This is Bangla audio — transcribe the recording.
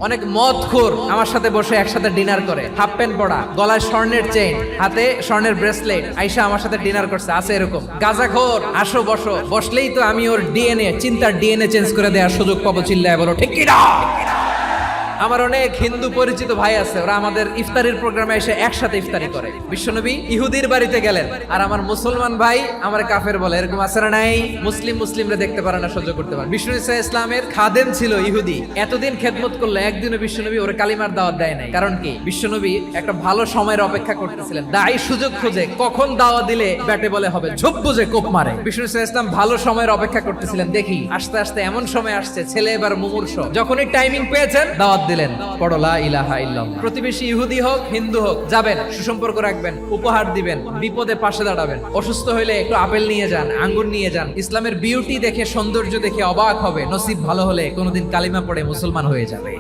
অনেক মদখোর আমার সাথে বসে একসাথে ডিনার করে, হাফ প্যান্ট পরা, গলায় স্বর্ণের চেইন, হাতে স্বর্ণের ব্রেসলেট, আইসা আমার সাথে ডিনার করছে, আছে এরকম। গাঁজাখোর, আসো বসো, বসলেই তো আমি ওর ডিএনএ, চিন্তার ডিএনএ চেঞ্জ করে দেওয়ার সুযোগ পাবো, চিল্লায় বলো ঠিক কি না? আমার অনেক হিন্দু পরিচিত ভাই আছে, ওরা আমাদের ইফতারির প্রোগ্রামে এসে একসাথে ইফতারি করে। বিশ্বনবী ইহুদির বাড়িতে গেলেন, আর আমার মুসলমান ভাই আমার কাফের বলে, এরকম আছে না নাই? মুসলিমরা দেখতে পারে না, সহ্য করতে পারে। বিষ্ণু ইসা ইসলামের খাদেম ছিল ইহুদি, এতদিন খেদমত করলো, একদিনও বিশ্বনবী ওর কালিমার দাওয়াত দেয় নাই। কারণ কি? বিশ্বনবী একটা ভালো সময়ের অপেক্ষা করতেছিলেন, দায়ী সুযোগ খুঁজে কখন দাওয়া দিলে ব্যাটে বলে হবে, ঝোপ বুঝে কোপ মারে। বিষ্ণু ইসা ইসলাম ভালো সময়ের অপেক্ষা করতেছিলেন, দেখি আস্তে আস্তে এমন সময় আসছে, ছেলে এবার মুমূর্ষ, যখনই টাইমিং পেয়েছেন দাওয়াত দিলেন, পড়ো লা ইলাহা ইল্লাল্লাহ। প্রতিবেশী ইহুদি হোক হিন্দু হোক, যাবেন, সুসম্পর্ক রাখবেন, উপহার দিবেন, বিপদে পাশে দাঁড়াবেন, অসুস্থ হইলে একটু আপেল নিয়ে যান, আঙ্গুর নিয়ে যান। ইসলামের বিউটি দেখে, সৌন্দর্য দেখে অবাক হবে, নসিব ভালো হলে কোনোদিন কালিমা পড়ে মুসলমান হয়ে যাবে।